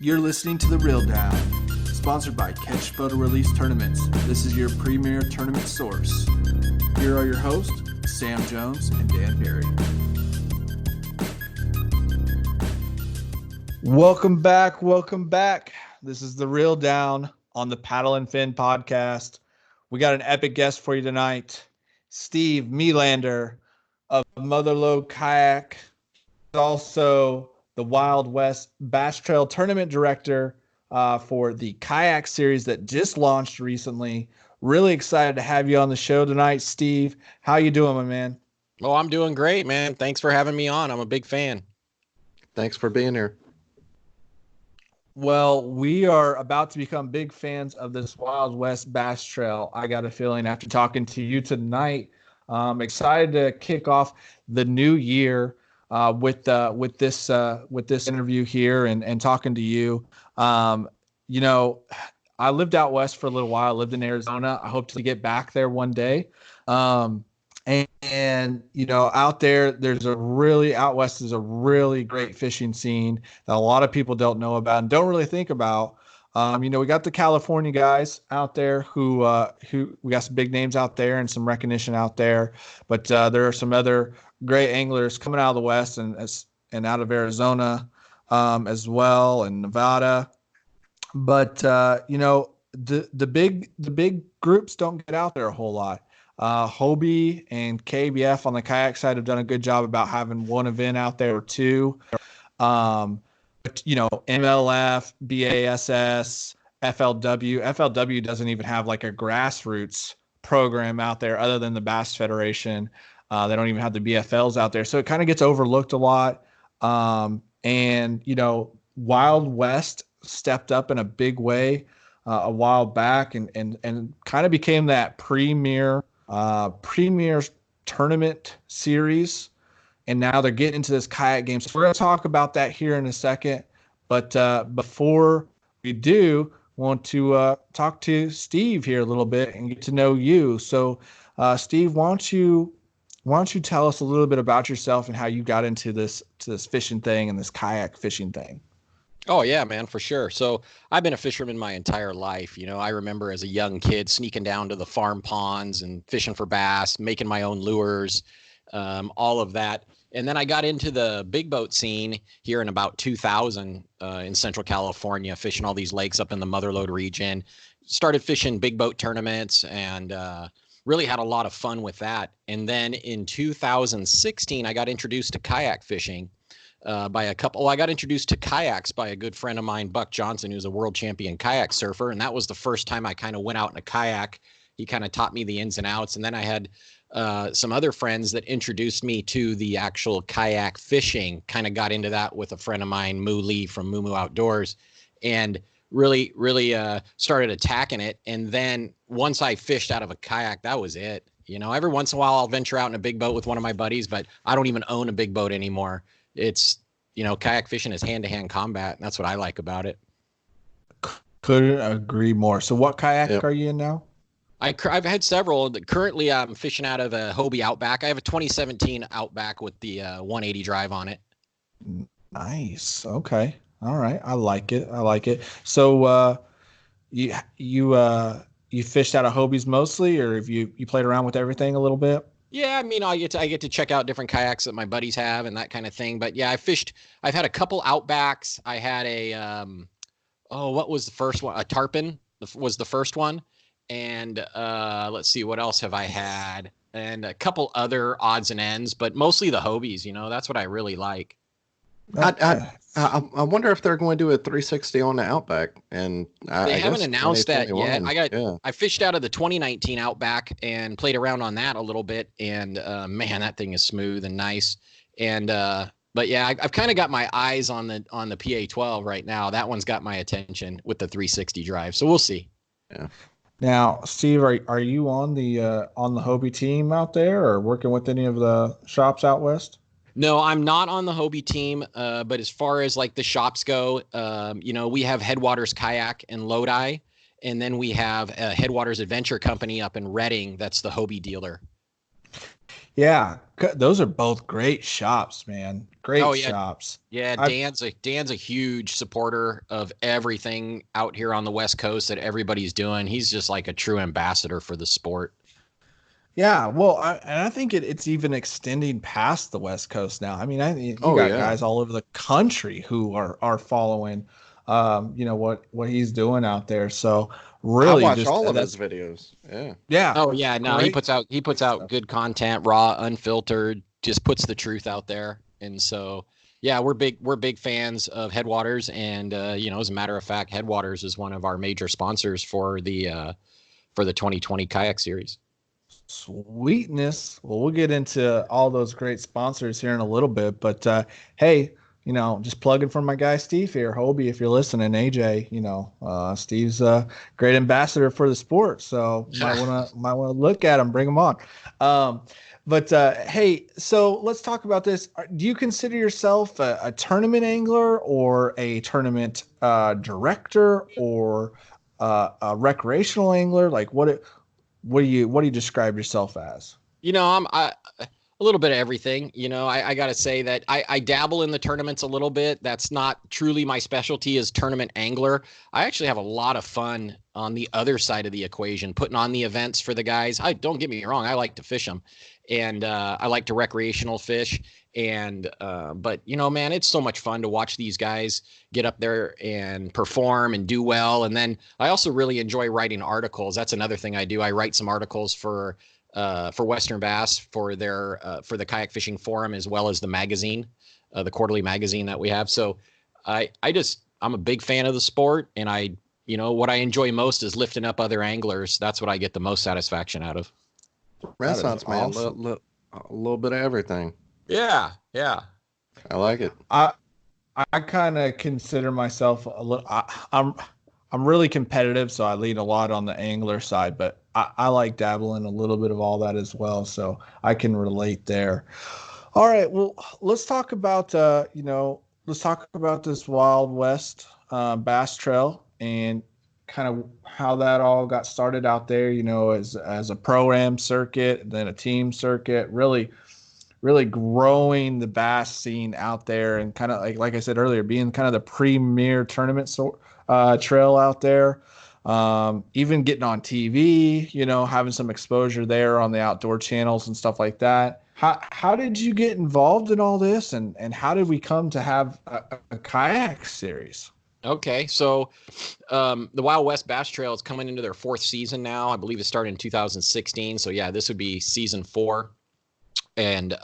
You're listening to The Reel Down, sponsored by Ketch Photo Release Tournaments. This is your premier tournament source. Here are your hosts, Sam Jones and Dan Perry. Welcome back. This is The Reel Down on the Paddle and Fin podcast. We got an epic guest for you tonight, Steve Melander of Motherlode Kayak, also the Wild West Bass Trail Tournament Director for the Kayak series that just launched recently. Really excited to have you on the show tonight, Steve. How you doing, my man? Oh, I'm doing great, man. Thanks for having me on. I'm a big fan. Thanks for being here. Well, we are about to become big fans of this Wild West Bass Trail. I got a feeling after talking to you tonight. I'm excited to kick off the new year with this interview here and talking to you. You know, I lived out west for a little while. I lived in Arizona. I hope to get back there one day. And you know, out west is a really great fishing scene that a lot of people don't know about and don't really think about. You know, we got the California guys out there who we got some big names out there and some recognition out there, but there are some other great anglers coming out of the West and out of Arizona as well, and Nevada. But you know, the big groups don't get out there a whole lot. Hobie and KBF on the kayak side have done a good job about having one event out there or two. But you know, MLF, BASS, FLW doesn't even have like a grassroots program out there other than the Bass Federation. They don't even have the BFLs out there. So it kind of gets overlooked a lot. And you know, Wild West stepped up in a big way a while back and kind of became that premier tournament series, and now they're getting into this kayak game. So we're going to talk about that here in a second. But before we do, want to talk to Steve here a little bit and get to know you. So, Steve, why don't you tell us a little bit about yourself and how you got into this fishing thing and this kayak fishing thing? Oh, yeah, man, for sure. So I've been a fisherman my entire life. You know, I remember as a young kid sneaking down to the farm ponds and fishing for bass, making my own lures, all of that. And then I got into the big boat scene here in about 2000 in Central California, fishing all these lakes up in the Motherlode region. Started fishing big boat tournaments and really had a lot of fun with that. And then in 2016, I got introduced to kayak fishing. I got introduced to kayaks by a good friend of mine, Buck Johnson, who's a world champion kayak surfer. And that was the first time I kind of went out in a kayak. He kind of taught me the ins and outs. And then I had some other friends that introduced me to the actual kayak fishing, kind of got into that with a friend of mine, Moo Lee from Moo Moo Outdoors, and really started attacking it. And then once I fished out of a kayak, that was it. You know, every once in a while I'll venture out in a big boat with one of my buddies, but I don't even own a big boat anymore. It's, you know, kayak fishing is hand-to-hand combat. And that's what I like about it. Couldn't agree more. So what kayak are you in now? I've had several. Currently, I'm fishing out of a Hobie Outback. I have a 2017 Outback with the 180 drive on it. Nice. Okay. All right. I like it. So you fished out of Hobies mostly, or have you played around with everything a little bit? Yeah, I mean, I get to check out different kayaks that my buddies have and that kind of thing. But yeah, I've had a couple Outbacks. I had a what was the first one? A Tarpon was the first one. And let's see, what else have I had? And a couple other odds and ends, but mostly the Hobies. You know, that's what I really like. I wonder if they're going to do a 360 on the Outback, and they haven't announced that yet. I fished out of the 2019 Outback and played around on that a little bit, and man, that thing is smooth and nice. And but yeah, I've kind of got my eyes on the PA12 right now. That one's got my attention with the 360 drive, so we'll see. Yeah. Now, Steve, are you on the Hobie team out there, or working with any of the shops out west? No, I'm not on the Hobie team. But as far as like the shops go, you know, we have Headwaters Kayak in Lodi, and then we have Headwaters Adventure Company up in Redding. That's the Hobie dealer. Yeah, those are both great shops, man. Oh Great yeah. shops. Yeah, I Dan's a huge supporter of everything out here on the West Coast that everybody's doing. He's just like a true ambassador for the sport. Yeah, well, I think it's even extending past the West Coast now. I mean, you Oh got yeah. guys all over the country who are following, what he's doing out there. So I really, watch just all of his that's videos. Yeah. yeah, Oh yeah, no, he great puts out stuff. good content, raw, unfiltered, just puts the truth out there. And so, yeah, we're big fans of Headwaters, and as a matter of fact, Headwaters is one of our major sponsors for the 2020 kayak series. Sweetness. Well, we'll get into all those great sponsors here in a little bit, but hey, just plugging for my guy Steve here, Hobie, if you're listening, AJ, Steve's a great ambassador for the sport, so might wanna look at him, bring him on. Um, but hey, so let's talk about this. Do you consider yourself a tournament angler or a tournament director or a recreational angler? Like what do you describe yourself as? I'm a little bit of everything. I got to say that I dabble in the tournaments a little bit. That's not truly my specialty as tournament angler. I actually have a lot of fun on the other side of the equation, putting on the events for the guys. Don't get me wrong. I like to fish them, and I like to recreational fish. But man, it's so much fun to watch these guys get up there and perform and do well. And then I also really enjoy writing articles. That's another thing I do. I write some articles for Western Bass for the Kayak Fishing Forum, as well as the magazine, the quarterly magazine that we have. So I'm a big fan of the sport, and what I enjoy most is lifting up other anglers. That's what I get the most satisfaction out of. Renaissance man, Awesome. a little bit of everything. Yeah, yeah. I like it. I kind of consider myself a little. I'm really competitive, so I lean a lot on the angler side, but I like dabbling a little bit of all that as well, so I can relate there. All right, well, let's talk about this Wild West Bass Trail and kind of how that all got started out there. As a pro-am circuit, then a team circuit, really growing the bass scene out there, and kind of like I said earlier, being kind of the premier tournament trail out there. Even getting on TV, having some exposure there on the outdoor channels and stuff like that. How did you get involved in all this, and how did we come to have a kayak series? Okay, so the Wild West Bass Trail is coming into their fourth season now. I believe it started in 2016. So yeah, this would be season 4. And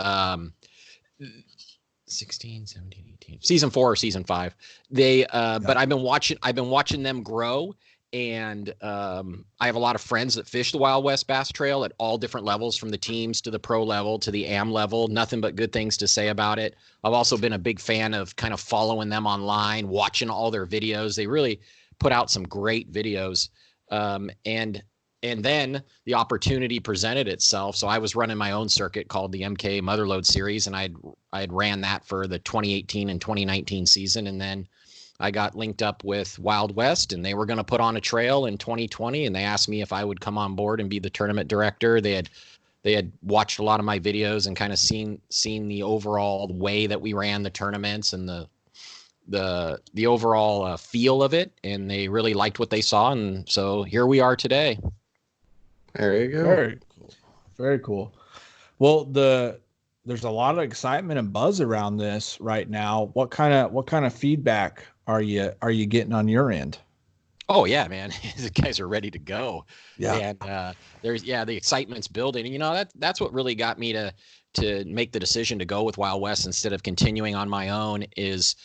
16, 17, 18, season 4 or season 5. But I've been watching them grow. And I have a lot of friends that fish the Wild West Bass Trail at all different levels, from the teams to the pro level to the AM level. Nothing but good things to say about it. I've also been a big fan of kind of following them online, watching all their videos. They really put out some great videos. And then the opportunity presented itself. So I was running my own circuit called the MK Motherload Series, and I'd ran that for the 2018 and 2019 season. And then I got linked up with Wild West, and they were going to put on a trail in 2020. And they asked me if I would come on board and be the tournament director. They had watched a lot of my videos and kind of seen the overall way that we ran the tournaments and the overall feel of it. And they really liked what they saw. And so here we are today. There you go. Very cool. Very cool. Well, there's a lot of excitement and buzz around this right now. What kind of feedback are you getting on your end? Oh yeah, man, the guys are ready to go. Yeah. And the excitement's building. And that's what really got me to make the decision to go with Wild West instead of continuing on my own is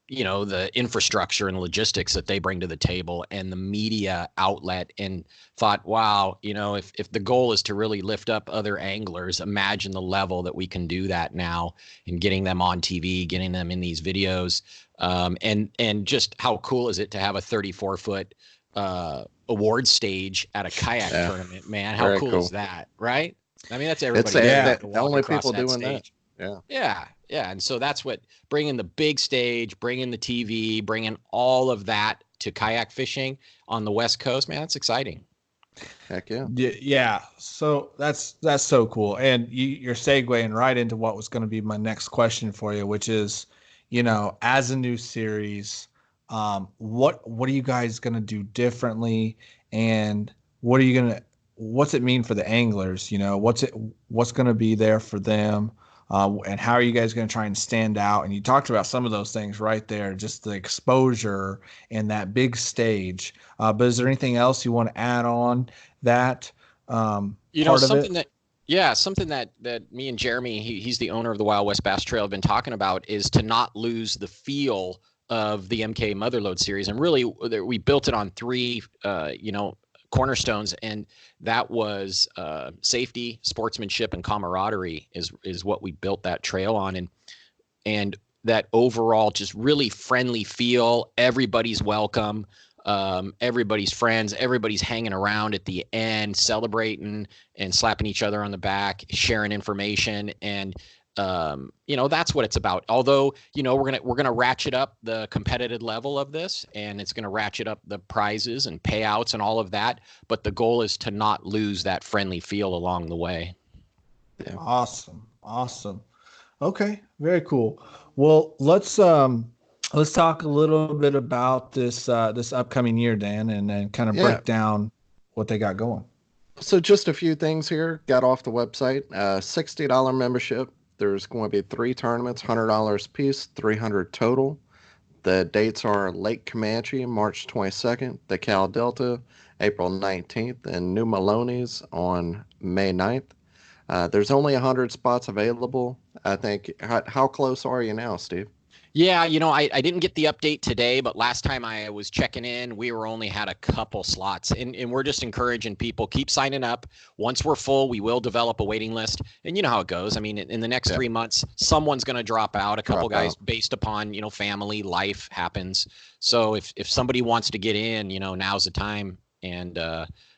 the infrastructure and logistics that they bring to the table and the media outlet, and thought, wow, if the goal is to really lift up other anglers, imagine the level that we can do that now, and getting them on TV, getting them in these videos. And just how cool is it to have a 34-foot award stage at a kayak tournament, man? How cool is that, right? I mean, that's everybody. It's the only people doing stage. that. Yeah. And so that's what, bringing the big stage, bringing the TV, bringing all of that to kayak fishing on the West Coast, man, that's exciting. Heck yeah. Yeah. So that's so cool. And you're segueing right into what was going to be my next question for you, which is, as a new series, what are you guys going to do differently? And what's it mean for the anglers? What's going to be there for them? And how are you guys going to try and stand out? And you talked about some of those things right there, just the exposure and that big stage. But is there anything else you want to add on that part of something it? something that me and Jeremy, he's the owner of the Wild West Bass Trail, have been talking about is to not lose the feel of the MK Motherlode series. And really, we built it on three, cornerstones, and that was safety, sportsmanship, and camaraderie is what we built that trail on. And that overall just really friendly feel. Everybody's welcome. Everybody's friends. Everybody's hanging around at the end, celebrating and slapping each other on the back, sharing information. And that's what it's about. Although, we're gonna ratchet up the competitive level of this, and it's gonna ratchet up the prizes and payouts and all of that. But the goal is to not lose that friendly feel along the way. Yeah. Awesome. Okay, very cool. Well, let's talk a little bit about this upcoming year, Dan, and then kind of break down what they got going. So just a few things here. Got off the website. $60 membership. There's going to be 3 tournaments, $100 piece, 300 total. The dates are Lake Comanche, March 22nd, the Cal Delta, April 19th, and New Maloney's on May 9th. There's only 100 spots available. I think. How close are you now, Steve? Yeah, I didn't get the update today, but last time I was checking in, we only had a couple slots. And we're just encouraging people, keep signing up. Once we're full, we will develop a waiting list. And you know how it goes. I mean, in the next 3 months, someone's going to drop out, a couple guys based upon, family, life happens. So if somebody wants to get in, now's the time. And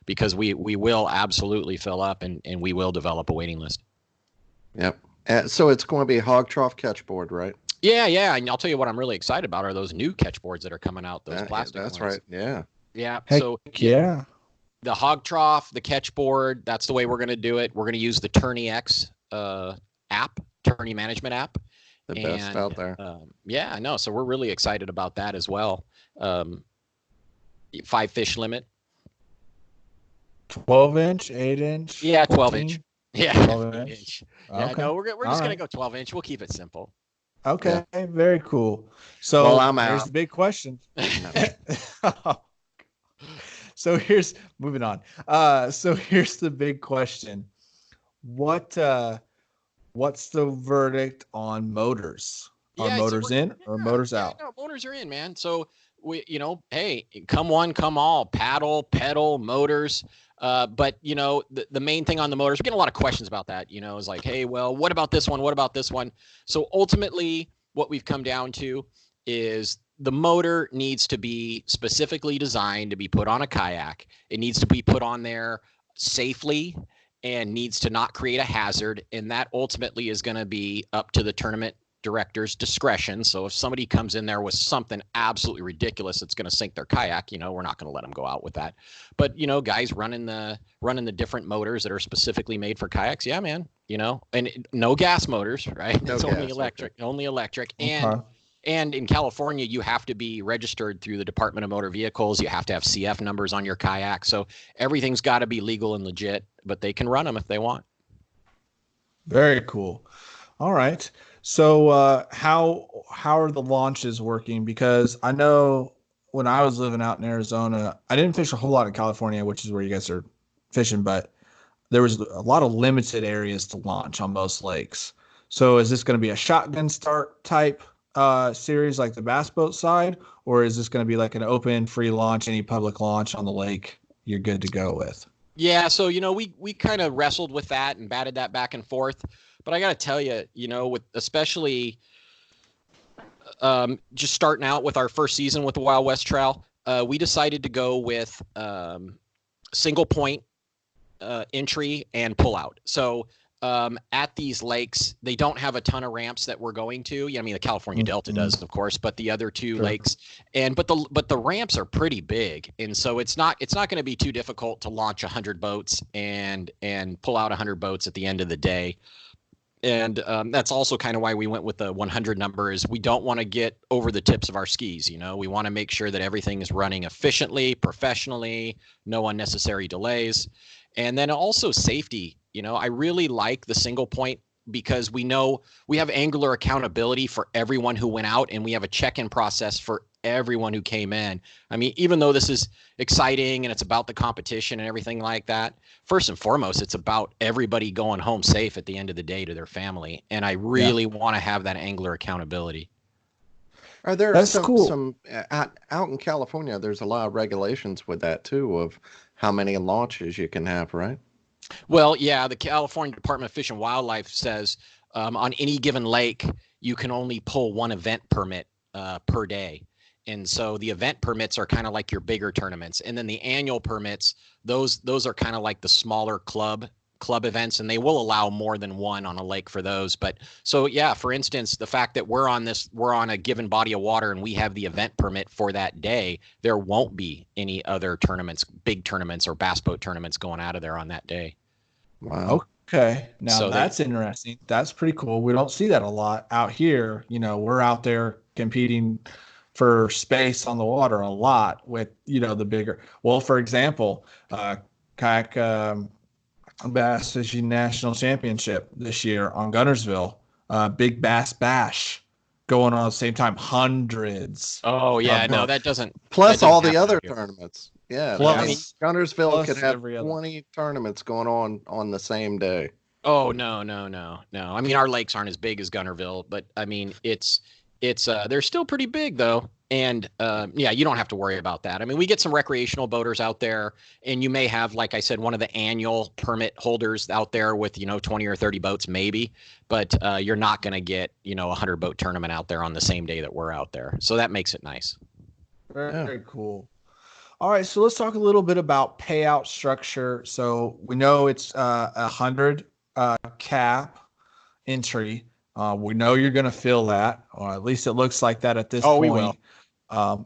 because we will absolutely fill up and we will develop a waiting list. Yep. So it's going to be hog trough catch board, right? Yeah. And I'll tell you what I'm really excited about are those new catch boards that are coming out, those plastic That's ones. right. Yeah. Yeah. Heck so yeah. The hog trough, the catch board, that's the way we're going to do it. We're going to use the Tourney X app, Tourney management app. The best out there. Yeah, I know. So we're really excited about that as well. 5 fish limit. 12-inch, 8-inch? Yeah, 12-inch. Yeah, 12-inch. Yeah, Okay. no, we're just going to go 12-inch. We'll keep it simple. Okay, very cool. So I'm here's out. the big question. So here's moving on. So here's the big question. What's the verdict on motors? Are motors in or motors out? No, motors are in, man. So we, hey, come one, come all, paddle, pedal, motors. But the main thing on the motors, we're getting a lot of questions about that, is like, hey, well, what about this one? What about this one? So ultimately what we've come down to is the motor needs to be specifically designed to be put on a kayak. It needs to be put on there safely and needs to not create a hazard. And that ultimately is going to be up to the tournament director's discretion. So if somebody comes in there with something absolutely ridiculous that's going to sink their kayak, we're not going to let them go out with that. But guys running the different motors that are specifically made for kayaks, yeah, man, and no gas motors, right? No it's gas, only electric, okay. Only electric. And in California, you have to be registered through the Department of Motor Vehicles. You have to have CF numbers on your kayak. So everything's got to be legal and legit, but they can run them if they want. Very cool. All right. So how are the launches working? Because I know when I was living out in Arizona, I didn't fish a whole lot in California, which is where you guys are fishing, but there was a lot of limited areas to launch on most lakes. So is this going to be a shotgun start type series like the bass boat side, or is this going to be like an open free launch, any public launch on the lake you're good to go with? Yeah, so we kind of wrestled with that and batted that back and forth, but I got to tell you, with especially just starting out with our first season with the Wild West Trail, we decided to go with single point entry and pull out. So at these lakes, they don't have a ton of ramps that we're going to. Yeah, I mean, the California Delta does, of course, but the other two lakes, but the ramps are pretty big, and so it's not going to be too difficult to launch 100 boats and pull out 100 boats at the end of the day. And that's also kind of why we went with the 100 number. Is we don't want to get over the tips of our skis. We want to make sure that everything is running efficiently, professionally, no unnecessary delays, and then also safety. I really like the single point because we know we have angler accountability for everyone who went out, and we have a check-in process for everyone who came in. I mean, even though this is exciting and it's about the competition and everything like that, first and foremost, it's about everybody going home safe at the end of the day to their family. And I really want to have that angler accountability. Are there some out in California, there's a lot of regulations with that too, of how many launches you can have, right? Well, yeah, the California Department of Fish and Wildlife says on any given lake, you can only pull one event permit per day. And so the event permits are kind of like your bigger tournaments. And then the annual permits, those are kind of like the smaller club events, and they will allow more than one on a lake for those. But so, yeah, for instance, the fact that we're on a given body of water and we have the event permit for that day, there won't be any other tournaments, big tournaments or bass boat tournaments going out of there on that day. Wow. Okay. Now that's interesting. That's pretty cool. We don't see that a lot out here. We're out there competing for space on the water a lot with, the bigger, well, for example, Kayak, Bass Fishing National Championship this year on Guntersville, Big Bass Bash going on at the same time, hundreds. Oh yeah, no, that doesn't. Plus all the other tournaments. Yeah, plus Guntersville could have 20 tournaments going on the same day. Oh no. I mean, our lakes aren't as big as Guntersville, but I mean, it's they're still pretty big though. And yeah, you don't have to worry about that. I mean, we get some recreational boaters out there, and you may have, like I said, one of the annual permit holders out there with 20 or 30 boats maybe, but you're not going to get a 100 boat tournament out there on the same day that we're out there. So that makes it nice. Very cool. All right, so let's talk a little bit about payout structure. So we know it's 100 cap entry. We know you're going to fill that, or at least it looks like that at this point. We will. I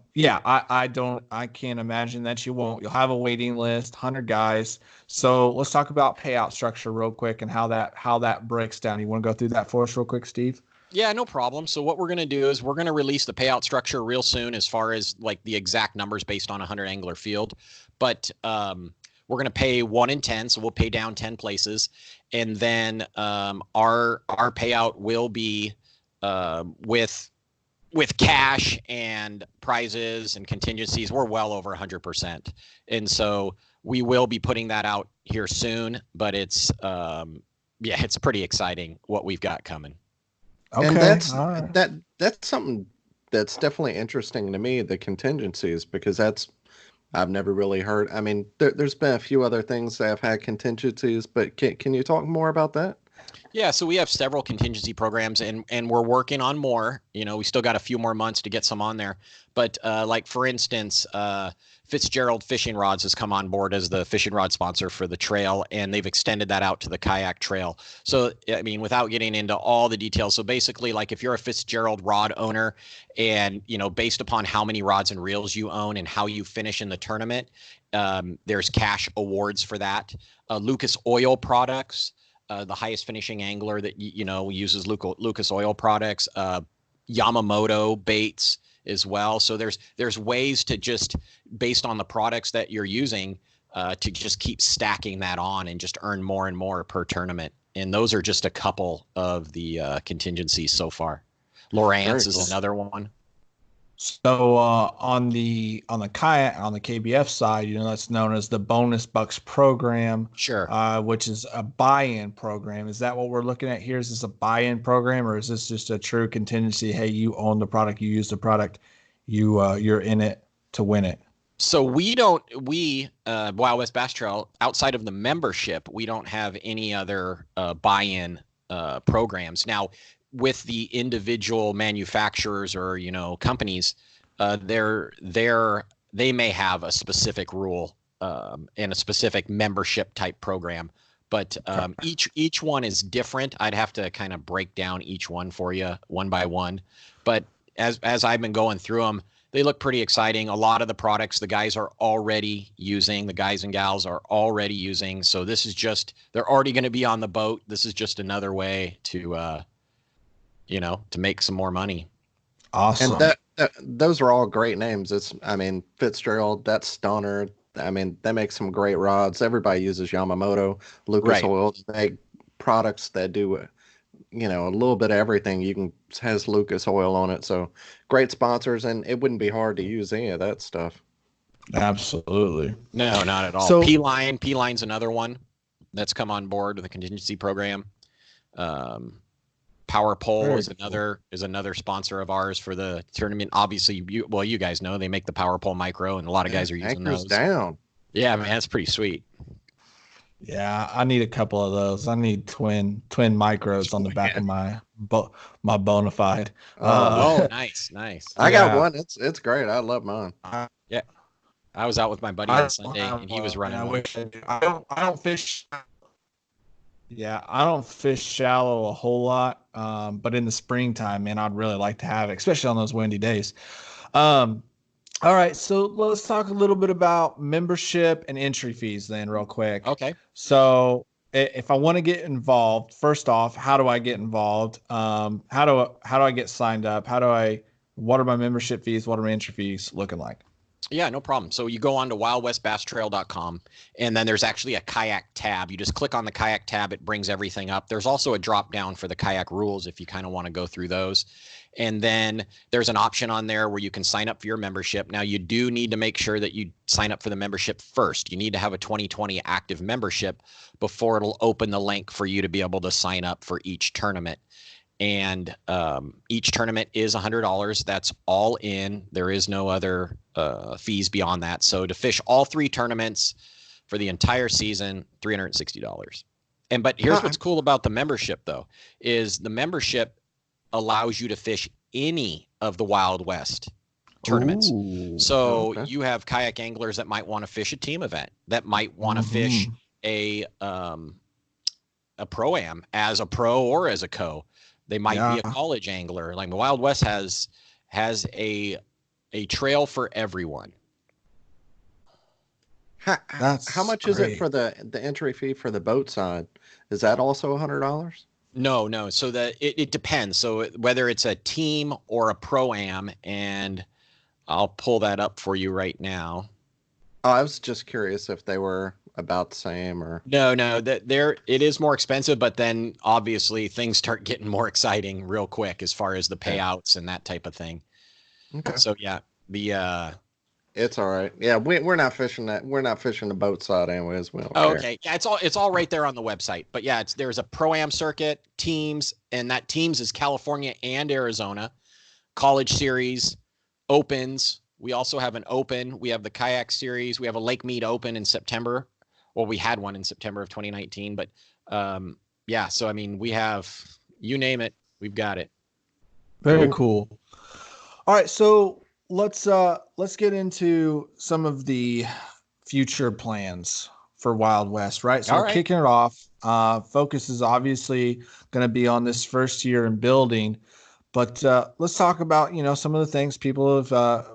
can't imagine that you won't. You'll have a waiting list, 100 guys. So let's talk about payout structure real quick and how that breaks down. You want to go through that for us real quick, Steve? Yeah, no problem. So what we're going to do is we're going to release the payout structure real soon as far as like the exact numbers based on a 100 angler field. But we're going to pay 1 in 10, so we'll pay down 10 places. And then our payout will be with cash and prizes and contingencies. We're well over 100%. And so we will be putting that out here soon, but it's pretty exciting what we've got coming. Okay. And that's something that's definitely interesting to me, the contingencies, because I've never really heard. I mean, there's been a few other things that have had contingencies, but can you talk more about that? Yeah, so we have several contingency programs, and we're working on more. We still got a few more months to get some on there. But like, for instance, Fitzgerald Fishing Rods has come on board as the fishing rod sponsor for the trail, and they've extended that out to the kayak trail. So, I mean, without getting into all the details, so basically, like, if you're a Fitzgerald rod owner and, based upon how many rods and reels you own and how you finish in the tournament, there's cash awards for that. Lucas Oil Products, the highest finishing angler that uses Lucas Oil products, Yamamoto baits as well. So there's ways to just, based on the products that you're using, to just keep stacking that on and just earn more and more per tournament. And those are just a couple of the contingencies so far. Lowrance is another one. So on the kayak, on the KBF side, that's known as the Bonus Bucks program. Sure. Which is a buy-in program. Is that what we're looking at here? Is this a buy-in program, or is this just a true contingency? Hey, you own the product, you use the product, you're in it to win it. So Wild West Bass Trail, outside of the membership, we don't have any other buy-in programs. Now, with the individual manufacturers or companies, they may have a specific rule and a specific membership type program, But each one is different. I'd have to kind of break down each one for you one by one. But as I've been going through them, they look pretty exciting. A lot of the products the guys are already using, the guys and gals are already using. So this is just, they're already going to be on the boat. This is just another way to, to make some more money. Awesome. And those are all great names. Fitzgerald, that's Stunner. They make some great rods. Everybody uses Yamamoto, Lucas Right. Oil. They make products that do, a little bit of everything. Has Lucas Oil on it. So great sponsors, and it wouldn't be hard to use any of that stuff. Absolutely. No, not at all. So- P-Line's another one that's come on board with the contingency program. Power Pole Very is another sponsor of ours for the tournament. Obviously, you guys know they make the Power Pole Micro, and a lot of guys are using Anchors those. down. Yeah, man, that's pretty sweet. Yeah, I need a couple of those. I need twin micros on the back of my Bonafide. Nice. I got one. It's great. I love mine. Yeah, I was out with my buddy on Sunday, and he was running one. I don't fish. Yeah, I don't fish shallow a whole lot. But in the springtime, man, I'd really like to have it, especially on those windy days. All right, so let's talk a little bit about membership and entry fees then real quick. Okay. So if I want to get involved, first off, how do I get involved? How do I get signed up? What are my membership fees? What are my entry fees looking like? Yeah, no problem. So you go on to wildwestbasstrail.com, and then there's actually a kayak tab. You just click on the kayak tab. It brings everything up. There's also a drop down for the kayak rules if you kind of want to go through those. And then there's an option on there where you can sign up for your membership. Now, you do need to make sure that you sign up for the membership first. You need to have a 2020 active membership before it'll open the link for you to be able to sign up for each tournament. And each tournament is $100. That's all in. There is no other fees beyond that. So to fish all 3 tournaments for the entire season, $360. But here's what's cool about the membership, though, is the membership allows you to fish any of the Wild West tournaments. Ooh, so okay. you have kayak anglers that might want to fish a team event, that might want to fish a pro-am as a pro or as a co. They might be a college angler. Like the Wild West has a trail for everyone. How much is it for the entry fee for the boat side? Is that also $100? No. So it depends. So whether it's a team or a pro-am, and I'll pull that up for you right now. Oh, I was just curious if they were about the same or No, it is more expensive, but then obviously things start getting more exciting real quick as far as the payouts and that type of thing. Okay. So yeah, it's all right. Yeah, we're not fishing that. We're not fishing the boat side anyways. We don't care. okay. Yeah, it's all right there on the website. But yeah, there's a pro-am circuit, teams, and that teams is California and Arizona, college series, opens. We also have an open. We have the kayak series. We have a Lake Mead Open in September. Well, we had one in September of 2019, but yeah. So I mean, we have, you name it, we've got it. Very cool. All right, so let's get into some of the future plans for Wild West, right? So All we're right. kicking it off. Focus is obviously going to be on this first year in building, but let's talk about some of the things people have.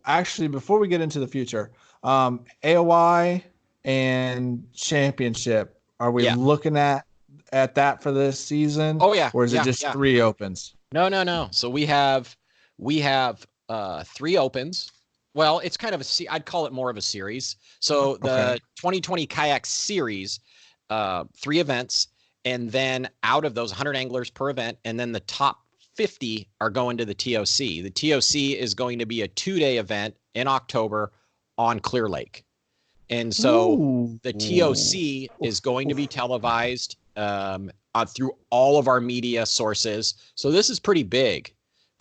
Actually, before we get into the future, AOI and championship, are we looking at that for this season? Oh yeah. Or is it just 3 opens? No. So we have 3 opens. Well, it's kind of I'd call it more of a series. So the 2020 kayak series, 3 events, and then out of those 100 anglers per event, and then the top 50 are going to the TOC. The TOC is going to be a 2-day event in October on Clear Lake. And so the TOC is going to be televised through all of our media sources. So this is pretty big.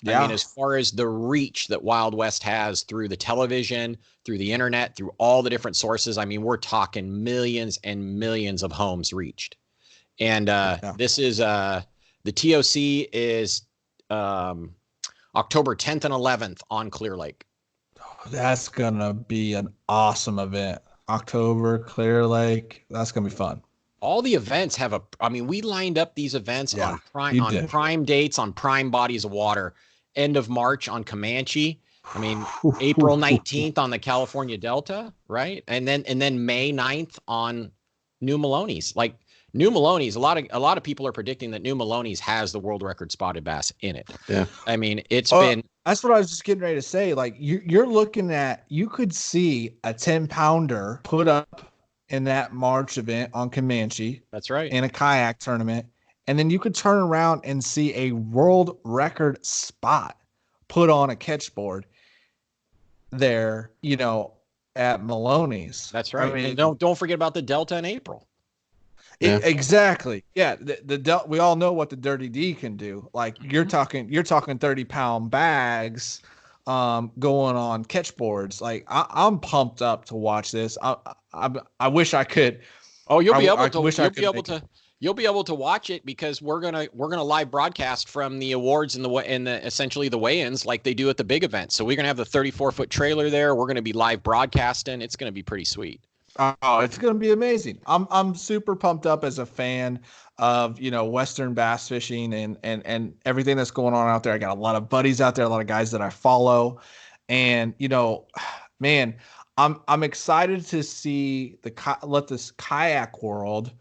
I mean, as far as the reach that Wild West has through the television, through the internet, through all the different sources, I mean, we're talking millions and millions of homes reached. And this is the TOC is October 10th and 11th on Clear Lake. That's gonna be an awesome event. October, Clear Lake. That's gonna be fun. All the events have we lined up these events on prime dates, on prime bodies of water. End of March on Comanche. I mean, April 19th on the California Delta, right? And then May 9th on New Melones. Like New Melones, a lot of people are predicting that New Melones has the world record spotted bass in it. Yeah. I mean, it's been. That's what I was just getting ready to say. Like you're looking at, you could see a 10-pounder put up in that March event on Comanche. That's right. In a kayak tournament. And then you could turn around and see a world record spot put on a catch board there, at Maloney's. That's right. I mean, and don't forget about the Delta in April. Exactly. Yeah. The we all know what the Dirty D can do. Like you're talking 30-pound bags going on catch boards. Like I'm pumped up to watch this. I wish I could. Oh, you'll be able to watch it because we're gonna live broadcast from the awards and essentially the weigh-ins like they do at the big events. So we're gonna have the 34-foot trailer there. We're gonna be live broadcasting. It's gonna be pretty sweet. Oh, it's gonna be amazing. I'm super pumped up as a fan of Western bass fishing and everything that's going on out there. I got a lot of buddies out there, a lot of guys that I follow, and man, I'm excited to see let this kayak world,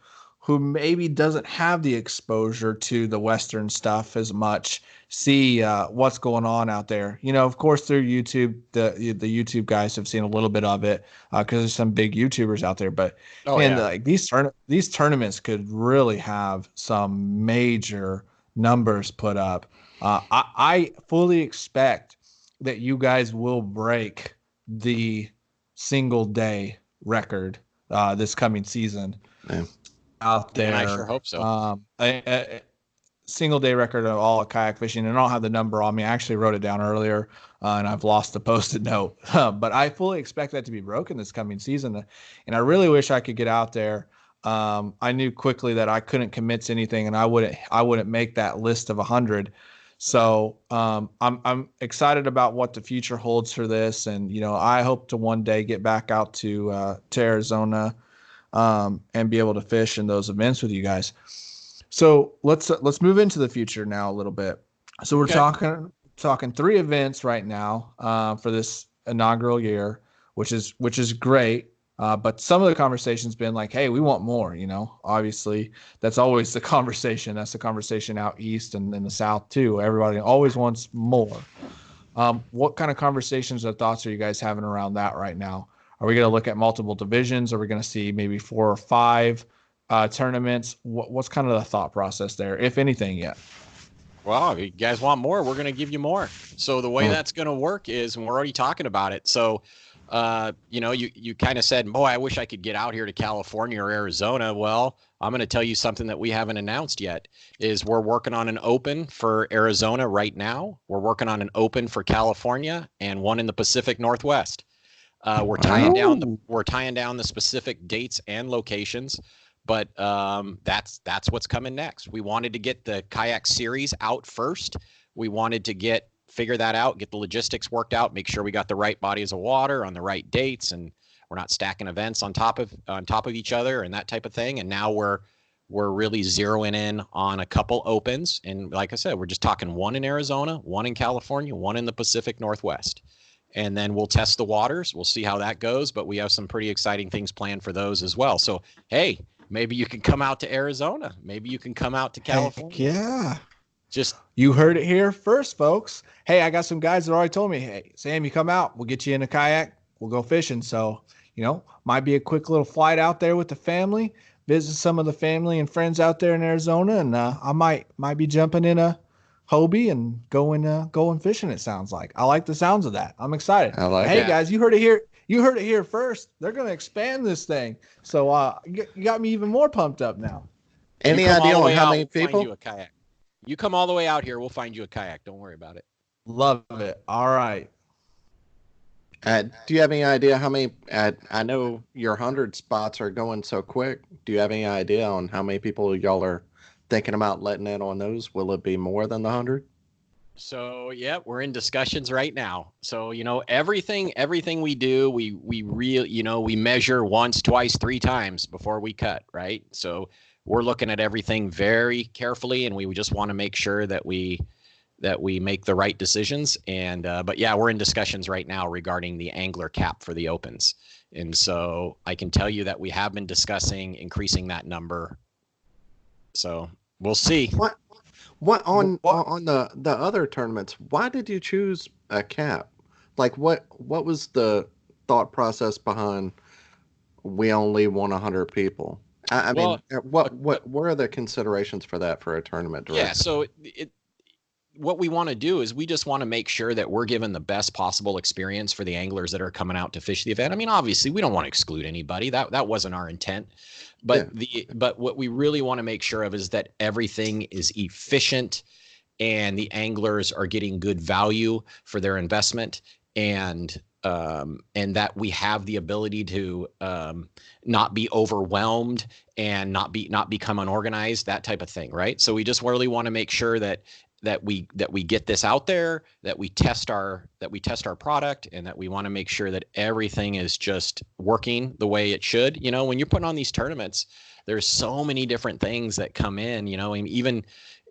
who maybe doesn't have the exposure to the Western stuff as much, see what's going on out there. Of course, through YouTube, the YouTube guys have seen a little bit of it because there's some big YouTubers out there. But like these tournaments could really have some major numbers put up. I fully expect that you guys will break the single day record this coming season. Yeah. Out there. And I sure hope so. A single day record of all kayak fishing, and I don't have the number on me. I actually wrote it down earlier, and I've lost the Post-it note. But I fully expect that to be broken this coming season, and I really wish I could get out there. I knew quickly that I couldn't commit to anything, and I wouldn't make that list of 100. So I'm excited about what the future holds for this, and I hope to one day get back out to Arizona. And be able to fish in those events with you guys. So let's move into the future now a little bit. So we're talking 3 events right now for this inaugural year, which is great. But some of the conversation's been like, hey, we want more. Obviously that's always the conversation. That's the conversation out east and in the south too. Everybody always wants more. What kind of conversations or thoughts are you guys having around that right now? Are we going to look at multiple divisions? Are we going to see maybe 4 or 5 tournaments? What's kind of the thought process there, if anything yet? Well, if you guys want more, we're going to give you more. So the way that's going to work is, and we're already talking about it. So, you kind of said, I wish I could get out here to California or Arizona. Well, I'm going to tell you something that we haven't announced yet is we're working on an open for Arizona right now. We're working on an open for California and one in the Pacific Northwest. We're tying down the specific dates and locations, but that's what's coming next. We wanted to get the kayak series out first. We wanted to figure that out, get the logistics worked out, make sure we got the right bodies of water on the right dates, and we're not stacking events on top of each other and that type of thing. And now we're really zeroing in on a couple opens. And like I said, we're just talking one in Arizona, one in California, one in the Pacific Northwest. And then we'll test the waters. We'll see how that goes. But we have some pretty exciting things planned for those as well. So, hey, maybe you can come out to Arizona. Maybe you can come out to California. Heck yeah. You heard it here first, folks. Hey, I got some guys that already told me, hey, Sam, you come out. We'll get you in a kayak. We'll go fishing. So, might be a quick little flight out there with the family, visit some of the family and friends out there in Arizona. And I might be jumping in a Hobie and going fishing. It sounds like. I like the sounds of that. I'm excited. Hey guys, you heard it here. You heard it here first. They're going to expand this thing. So you got me even more pumped up now. Any idea on how many people? You a kayak. You come all the way out here, we'll find you a kayak. Don't worry about it. Love it. All right. Do you have any idea how many? I know your 100 spots are going so quick. Do you have any idea on how many people y'all are thinking about letting in on those? Will it be more than the 100? So yeah, we're in discussions right now. So everything we do, we really we measure once, twice, three times before we cut, right? So we're looking at everything very carefully, and we just want to make sure that we make the right decisions. And but yeah, we're in discussions right now regarding the angler cap for the opens, and so I can tell you that we have been discussing increasing that number. So we'll see. What on the other tournaments? Why did you choose a cap? Like what was the thought process behind we only want 100 people? I Well, mean, what are the considerations for that for a tournament director? yeah, so what we want to do is we just want to make sure that we're giving the best possible experience for the anglers that are coming out to fish the event. I mean, obviously, we don't want to exclude anybody. That wasn't our intent. But but what we really want to make sure of is that everything is efficient and the anglers are getting good value for their investment, and that we have the ability to not be overwhelmed and not become unorganized, that type of thing, right? So we just really want to make sure that we get this out there, that we test our product, and that we want to make sure that everything is just working the way it should. When you're putting on these tournaments, there's so many different things that come in, and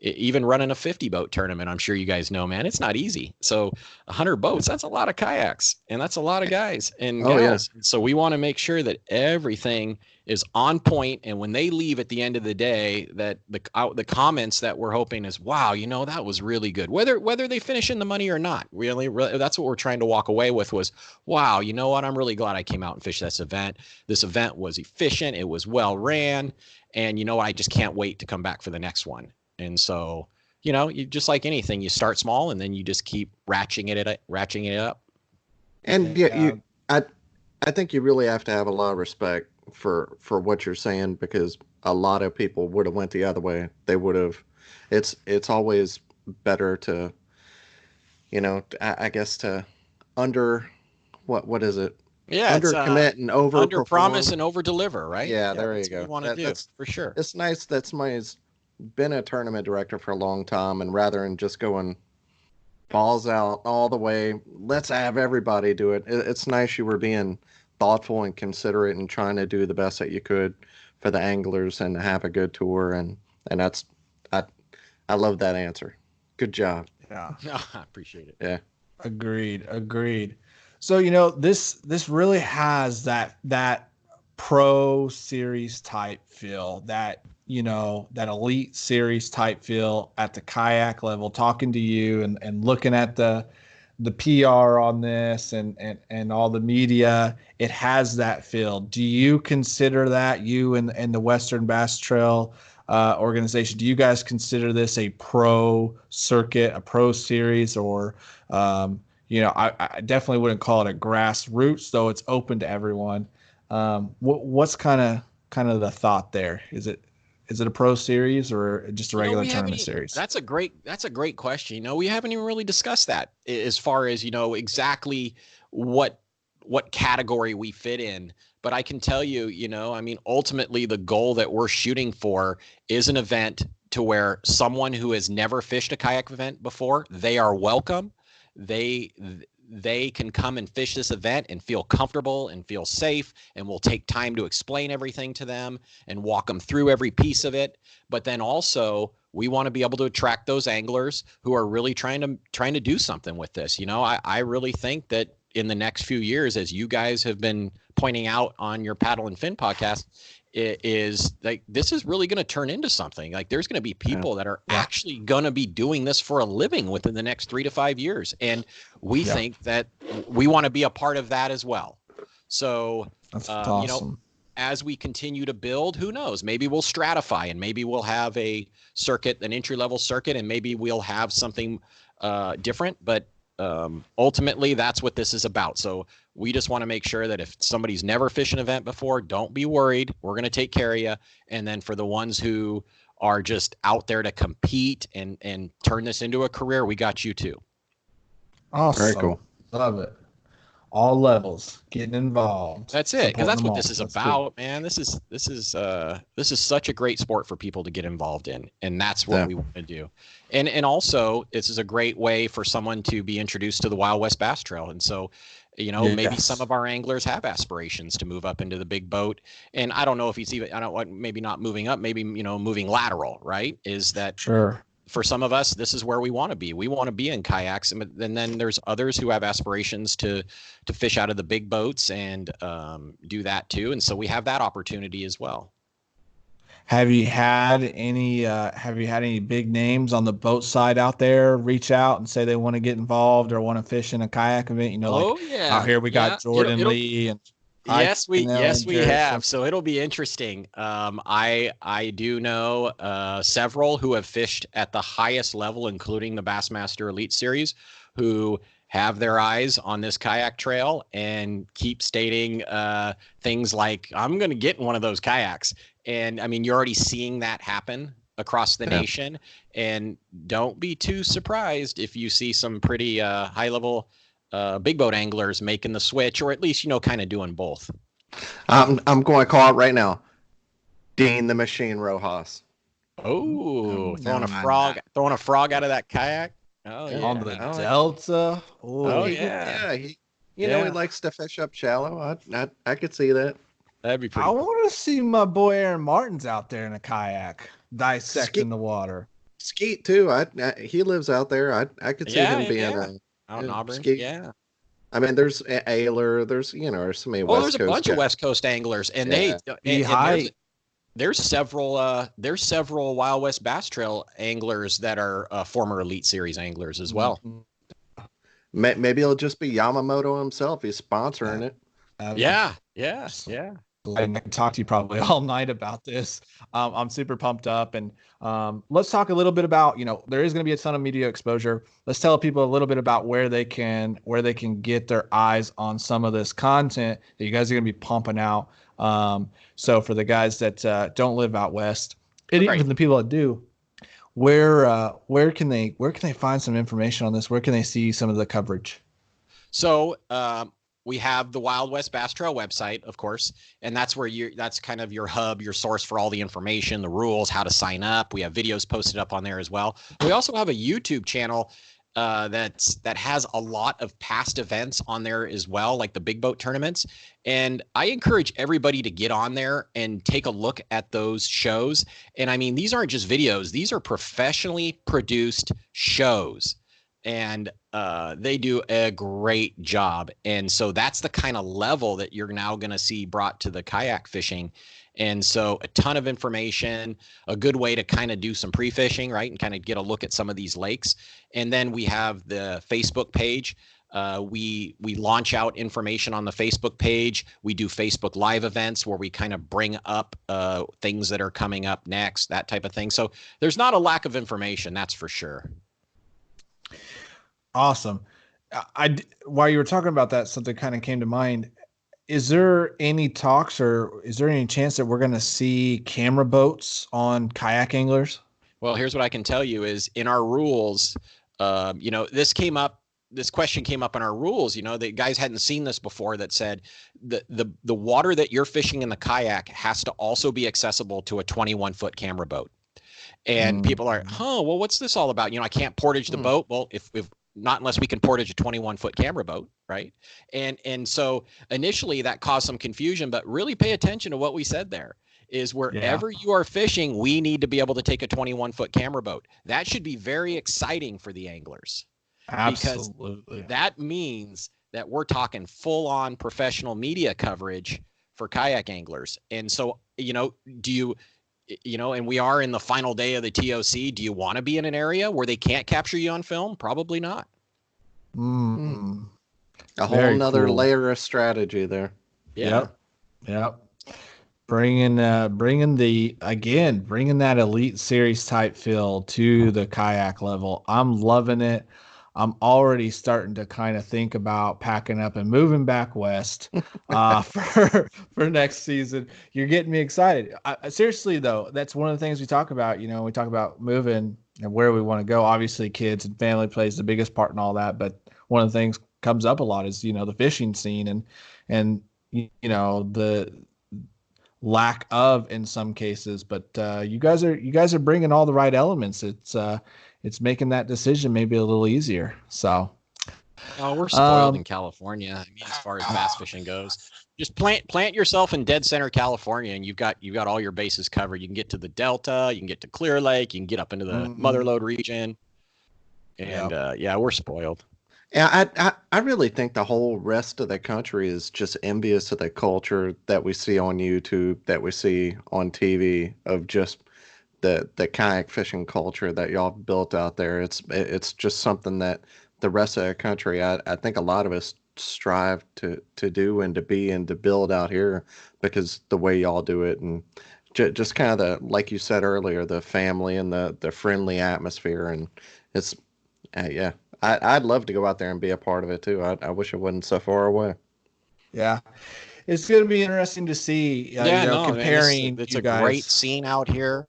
even running a 50 boat tournament, I'm sure you guys know, man, it's not easy. So 100 boats, that's a lot of kayaks, and that's a lot of guys and gals. Yeah. So we want to make sure that everything is on point, and when they leave at the end of the day, that the comments that we're hoping is, wow, that was really good, whether they finish in the money or not. Really, that's what we're trying to walk away with was, wow, you know what, I'm really glad I came out and fished this event. This event was efficient, it was well ran, and I just can't wait to come back for the next one. And so, you just like anything, you start small and then you just keep ratcheting it up. And I think you really have to have a lot of respect for what you're saying, because a lot of people would have went the other way. They would have. It's always better to, I guess to what is it? Yeah, under commit and over promise and over deliver, right? Yeah, there you go. What we want to do for sure. It's nice that somebody's been a tournament director for a long time, and rather than just going balls out all the way, let's have everybody do it. It's nice you were being thoughtful and considerate and trying to do the best that you could for the anglers and have a good tour, and that's I love that answer. Good job. Yeah. No, I appreciate it. Yeah. Agreed. So this really has that pro series type feel, that that elite series type feel at the kayak level. Talking to you and looking at the PR on this and all the media, it has that feel. Do you consider that, you and the Western Bass Trail organization, do you guys consider this a pro circuit, a pro series, or I definitely wouldn't call it a grassroots, though it's open to everyone. What's kind of the thought there? Is it a pro series or just a regular tournament series? That's a great question. We haven't even really discussed that as far as, exactly what category we fit in. But I can tell you, ultimately the goal that we're shooting for is an event to where someone who has never fished a kayak event before, they are welcome. They can come and fish this event and feel comfortable and feel safe, and we'll take time to explain everything to them and walk them through every piece of it. But then also we want to be able to attract those anglers who are really trying to do something with this. I really think that in the next few years, as you guys have been pointing out on your Paddle and Fin podcast, it is like this is really going to turn into something. Like there's going to be people that are actually going to be doing this for a living within the next 3 to 5 years, and we think that we want to be a part of that as well. So that's awesome. As we continue to build, who knows? Maybe we'll stratify, and maybe we'll have a circuit, an entry-level circuit, and maybe we'll have something different. But ultimately, that's what this is about. So we just want to make sure that if somebody's never fished an event before, don't be worried. We're going to take care of you. And then for the ones who are just out there to compete and turn this into a career, we got you too. Awesome. Very cool. Love it. all levels getting involved. That's it, because supporting that's them what all. this is That's about, cool. man. This is such a great sport for people to get involved in, and that's what Yeah. we want to do. And also, this is a great way for someone to be introduced to the Wild West Bass Trail. And so, maybe some Yes. of our anglers have aspirations to move up into the big boat. And I don't know if he's even, I don't want, maybe not moving up, maybe moving lateral. Right? Is that Sure. for some of us, this is where we want to be. We want to be in kayaks, and then there's others who have aspirations to fish out of the big boats and do that too. And so we have that opportunity as well. Have you had any big names on the boat side out there reach out and say they want to get involved or want to fish in a kayak event? Like Oh out yeah, here we yeah. got Jordan Lee and Ike Canoe Yes and we Jared have. Simpson. So it'll be interesting. I do know several who have fished at the highest level, including the Bassmaster Elite Series, who have their eyes on this kayak trail and keep stating things like, "I'm going to get in one of those kayaks." And I mean, you're already seeing that happen across the Yeah. nation. And don't be too surprised if you see some pretty high level big boat anglers making the switch, or at least kind of doing both. I'm going to call it right now. Dean the Machine Rojas. Oh, Never mind that. throwing a frog out of that kayak. Oh Yeah. On yeah. the Oh, Delta. Oh Ooh. yeah. He Yeah. likes to fish up shallow. I could see that. That'd be I pretty cool. want to see my boy Aaron Martin's out there in a kayak dissecting the water. Skeet too. He lives out there. I could see him being Out in Auburn. Skeet. Yeah. I mean, there's Ayler. There's there's so many Well, West there's a Coast bunch of guys. West Coast anglers, and Yeah. and there's several Wild West Bass Trail anglers that are former Elite Series anglers as well. Maybe it'll just be Yamamoto himself. He's sponsoring it. Yeah. I can talk to you probably all night about this. I'm super pumped up, and let's talk a little bit about, there is going to be a ton of media exposure. Let's tell people a little bit about where they can get their eyes on some of this content that you guys are going to be pumping out. So for the guys that don't live out west, and even for the people that do, where can they find some information on this? Where can they see some of the coverage? So we have the Wild West Bass Trail website, of course, and that's where that's kind of your hub, your source for all the information, the rules, how to sign up. We have videos posted up on there as well. We also have a YouTube channel that has a lot of past events on there as well, like the big boat tournaments. And I encourage everybody to get on there and take a look at those shows. And I mean, these aren't just videos; these are professionally produced shows. And they do a great job. And so that's the kind of level that you're now going to see brought to the kayak fishing. And so a ton of information, a good way to kind of do some pre-fishing, right? And kind of get a look at some of these lakes. And then we have the Facebook page. We launch out information on the Facebook page. We do Facebook Live events where we kind of bring up things that are coming up next, that type of thing. So there's not a lack of information, that's for sure. Awesome. While you were talking about that, something kind of came to mind. Is there any talks, or is there any chance that we're going to see camera boats on kayak anglers? Well, here's what I can tell you is in our rules, this question came up in our rules. The guys hadn't seen this before, that said the water that you're fishing in the kayak has to also be accessible to a 21-foot camera boat. And people are, well, what's this all about? I can't portage the boat. Well, if not unless we can portage a 21-foot camera boat, right? And so initially that caused some confusion, but really pay attention to what we said there. Is wherever you are fishing, we need to be able to take a 21-foot camera boat. That should be very exciting for the anglers. Absolutely. Because that means that we're talking full-on professional media coverage for kayak anglers. And so, do you, and we are in the final day of the TOC. Do you want to be in an area where they can't capture you on film? Probably not. A whole nother layer of strategy there. Yeah. Yep. Bringing that Elite Series type feel to the kayak level. I'm loving it. I'm already starting to kind of think about packing up and moving back west for next season. You're getting me excited. Seriously, though, that's one of the things we talk about. We talk about moving and where we want to go. Obviously, kids and family plays the biggest part in all that. But one of the things comes up a lot is, the fishing scene and the lack of in some cases, but you guys are bringing all the right elements. It's making that decision maybe a little easier. So Oh, we're spoiled in California. I mean, as far as bass fishing goes, just plant yourself in dead center California, and you've got all your bases covered. You can get to the Delta, you can get to Clear Lake, you can get up into the Motherlode region, and we're spoiled. Yeah, I really think the whole rest of the country is just envious of the culture that we see on YouTube, that we see on TV, of just the kayak fishing culture that y'all built out there. It's just something that the rest of the country, I think a lot of us strive to do and to be and to build out here, because the way y'all do it, and just kind of the, like you said earlier, the family and the friendly atmosphere, and it's yeah. I'd love to go out there and be a part of it too. I wish it wasn't so far away. Yeah, it's going to be interesting to see. Comparing, it's a great scene out here.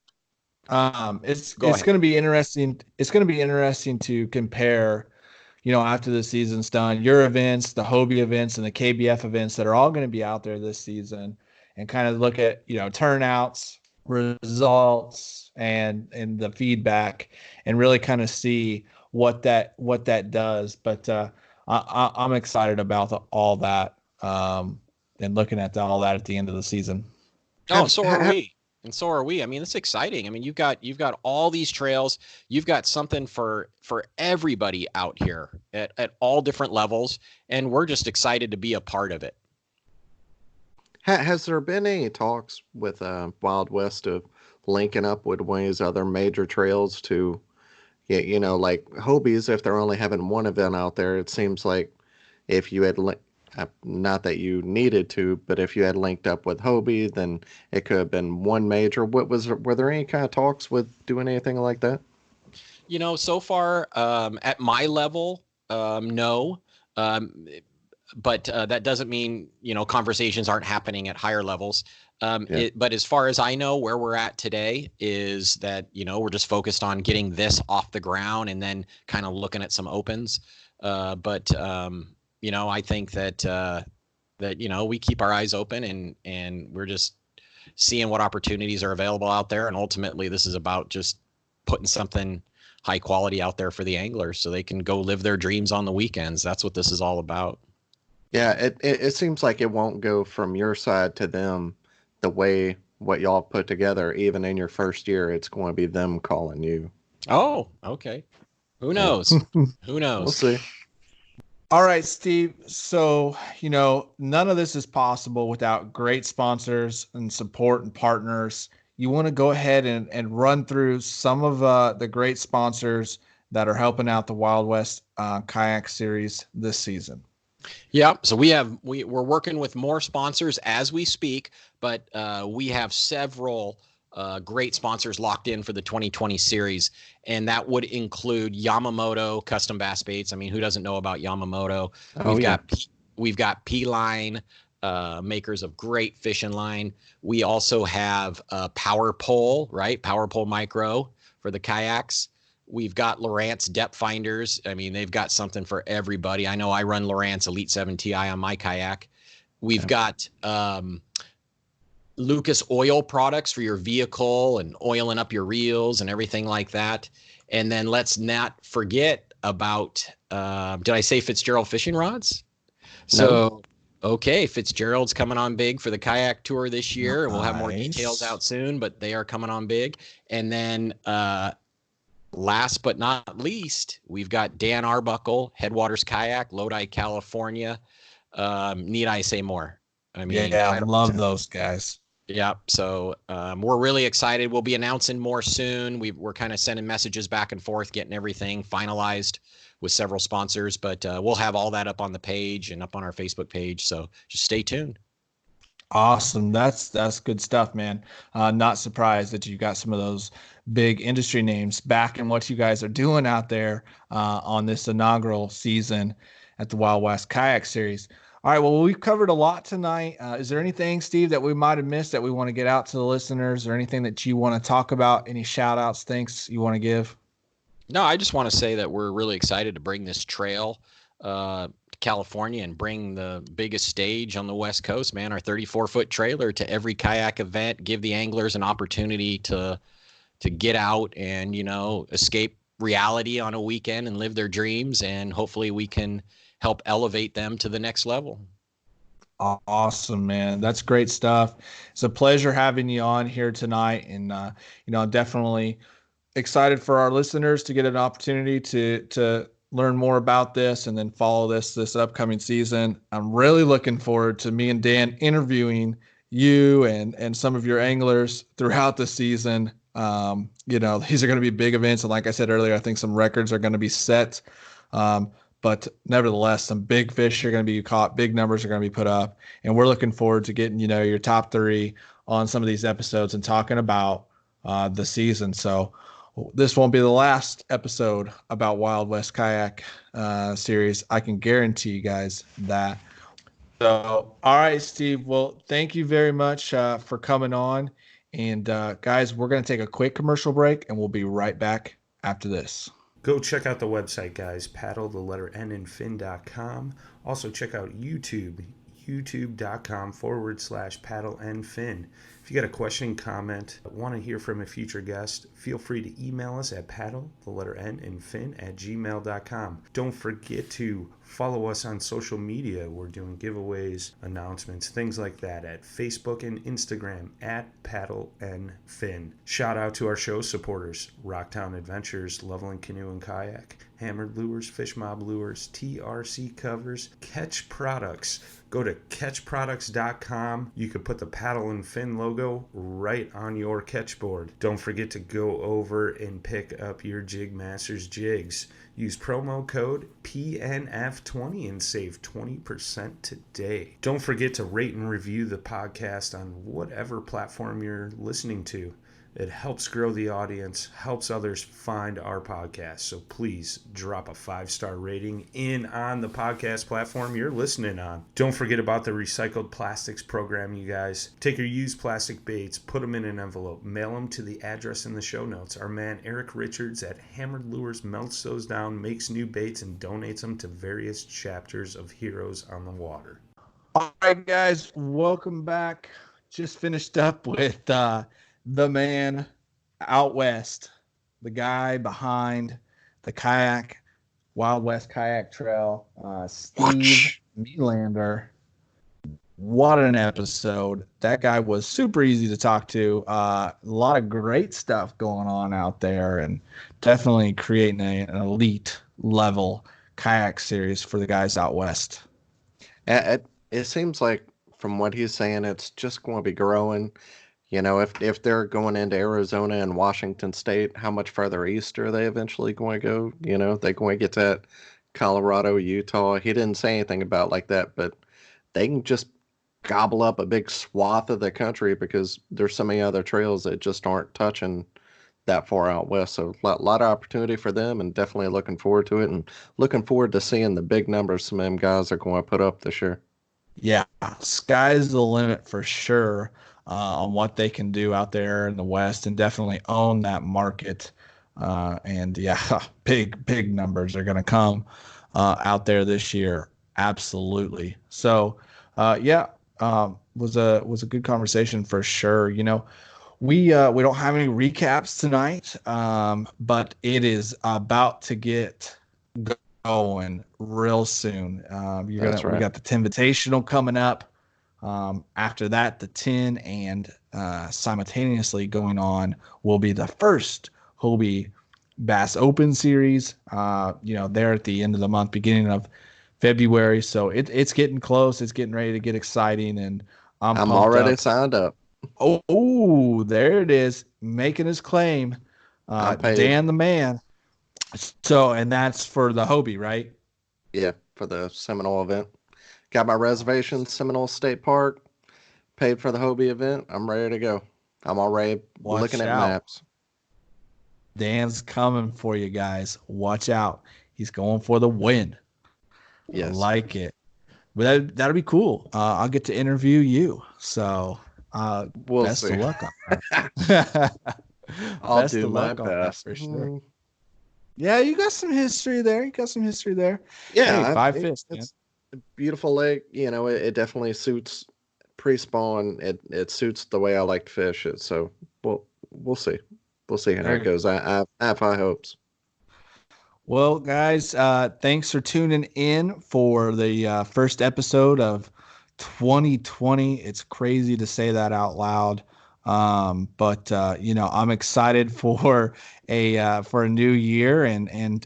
It's going to be interesting. It's going to be interesting to compare, after the season's done, your events, the Hobie events, and the KBF events that are all going to be out there this season, and kind of look at turnouts, results, and the feedback, and really kind of see what that does. But I'm excited about all that, and looking at all that at the end of the season. Oh, so are we. And so are we. I mean, it's exciting. I mean, you've got all these trails. You've got something for everybody out here at all different levels, and we're just excited to be a part of it. Has there been any talks with Wild West of linking up with one of these other major trails to, like Hobies, if they're only having one event out there, it seems like if you had, not that you needed to, but if you had linked up with Hobie, then it could have been one major. Were there any kind of talks with doing anything like that? So far, at my level, no. But that doesn't mean, conversations aren't happening at higher levels. But as far as I know, where we're at today is that, we're just focused on getting this off the ground and then kind of looking at some opens. But I think that we keep our eyes open and we're just seeing what opportunities are available out there. And ultimately, this is about just putting something high quality out there for the anglers so they can go live their dreams on the weekends. That's what this is all about. Yeah, it seems like it won't go from your side to them the way what y'all put together. Even in your first year, it's going to be them calling you. Oh, okay. Who knows? Who knows? We'll see. All right, Steve. So, none of this is possible without great sponsors and support and partners. You want to go ahead and run through some of the great sponsors that are helping out the Wild West Kayak Series this season. Yeah, so we're working with more sponsors as we speak, but we have several great sponsors locked in for the 2020 series, and that would include Yamamoto Custom Bass Baits. I mean, who doesn't know about Yamamoto? We've got P-Line, makers of great fishing line. We also have Power Pole, right? Power Pole Micro for the kayaks. We've got Lowrance Depth Finders. I mean, they've got something for everybody. I know I run Lowrance Elite 7 Ti on my kayak. We've got Lucas Oil products for your vehicle and oiling up your reels and everything like that. And then let's not forget about, did I say Fitzgerald Fishing Rods? So, okay, Fitzgerald's coming on big for the kayak tour this year. And we'll have more details out soon, but they are coming on big. And then, last but not least, we've got Dan Arbuckle, Headwaters Kayak, Lodi, California. Need I say more? I mean, I love those guys. Yeah, so we're really excited. We'll be announcing more soon. We're kind of sending messages back and forth, getting everything finalized with several sponsors, but we'll have all that up on the page and up on our Facebook page. So just stay tuned. Awesome. That's good stuff, man. Not surprised that you got some of those big industry names back in what you guys are doing out there on this inaugural season at the Wild West Kayak Series. All right, well, we've covered a lot tonight. Is there anything, Steve, that we might have missed that we want to get out to the listeners, or anything that you want to talk about? Any shout outs, thanks you want to give? No, I just want to say that we're really excited to bring this trail to to California and bring the biggest stage on the West Coast, man, our 34-foot trailer to every kayak event, give the anglers an opportunity to get out and, escape reality on a weekend and live their dreams. And hopefully we can help elevate them to the next level. Awesome, man. That's great stuff. It's a pleasure having you on here tonight. And, I'm definitely excited for our listeners to get an opportunity to learn more about this and then follow this upcoming season. I'm really looking forward to me and Dan interviewing you and some of your anglers throughout the season. These are going to be big events. And like I said earlier, I think some records are going to be set. But nevertheless, some big fish are going to be caught, big numbers are going to be put up. And we're looking forward to getting, your top 3 on some of these episodes and talking about the season. So this won't be the last episode about Wild West Kayak series. I can guarantee you guys that. So, all right, Steve. Well, thank you very much for coming on. And guys, we're going to take a quick commercial break and we'll be right back after this. Go check out the website, guys, paddle, the letter N and fin.com. Also check out YouTube, youtube.com/paddle and fin. If you got a question, comment, want to hear from a future guest, feel free to email us at paddle, the letter N and fin @gmail.com. Don't forget to follow us on social media. We're doing giveaways, announcements, things like that at Facebook and Instagram at paddle and fin. Shout out to our show supporters, Rocktown Adventures, Loveland Canoe and Kayak, Hammered Lures, Fish Mob Lures, TRC Covers, Ketch Products. Go to ketchproducts.com. You can put the paddle and fin logo right on your catch board. Don't forget to go over and pick up your JigMasters Jigs. Use promo code PNF20 and save 20% today. Don't forget to rate and review the podcast on whatever platform you're listening to. It helps grow the audience, helps others find our podcast. So please drop a 5-star rating in on the podcast platform you're listening on. Don't forget about the recycled plastics program, you guys. Take your used plastic baits, put them in an envelope, mail them to the address in the show notes. Our man Eric Richards at Hammered Lures melts those down, makes new baits, and donates them to various chapters of Heroes on the Water. All right, guys, welcome back. Just finished up with the man out west, the guy behind the kayak, Wild West Kayak Trail, Steve Melander. What an episode. That guy was super easy to talk to. A lot of great stuff going on out there and definitely creating an elite level kayak series for the guys out west. It seems like from what he's saying, it's just going to be growing. If they're going into Arizona and Washington State, how much further east are they eventually going to go? They're going to get to Colorado, Utah. He didn't say anything about like that, but they can just gobble up a big swath of the country because there's so many other trails that just aren't touching that far out west. So a lot of opportunity for them, and definitely looking forward to it and looking forward to seeing the big numbers some of them guys are going to put up this year. Yeah, sky's the limit for sure. On what they can do out there in the West and definitely own that market. And yeah, big numbers are going to come out there this year. Absolutely. So, was a good conversation for sure. We don't have any recaps tonight, but it is about to get going real soon. We got the Invitational coming up. After that, the 10 and simultaneously going on will be the first Hobie Bass Open Series. There at the end of the month, beginning of February. So it's getting close. It's getting ready to get exciting, and I'm already signed up. Oh, there it is, making his claim. Dan the man. So, and that's for the Hobie, right? Yeah, for the Seminole event. Got my reservation, Seminole State Park. Paid for the Hobie event. I'm ready to go. I'm already looking at maps. Dan's coming for you guys. Watch out. He's going for the win. Yes. I like it. But that'll be cool. I'll get to interview you. So best of luck on that. I'll do my best. For sure. Yeah, you got some history there. Yeah. Hey, 5 fish, man. beautiful lake. You know, it definitely suits pre-spawn. It suits the way I like to fish it. So we'll see. We'll see how it goes. I have high hopes. Well, guys, thanks for tuning in for the first episode of 2020. It's crazy to say that out loud. But you know, I'm excited for a new year and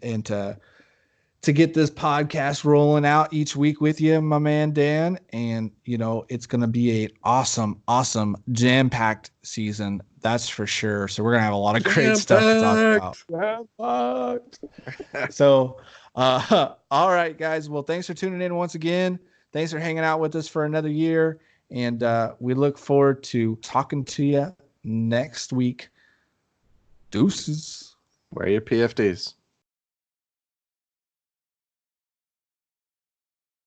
to get this podcast rolling out each week with you, my man Dan. And you know, it's gonna be a awesome jam-packed season. That's for sure. So we're gonna have a lot of great stuff to talk about. Jam-packed. So, all right, guys. Well, thanks for tuning in once again. Thanks for hanging out with us for another year. And we look forward to talking to you next week. Deuces. Wear your PFDs.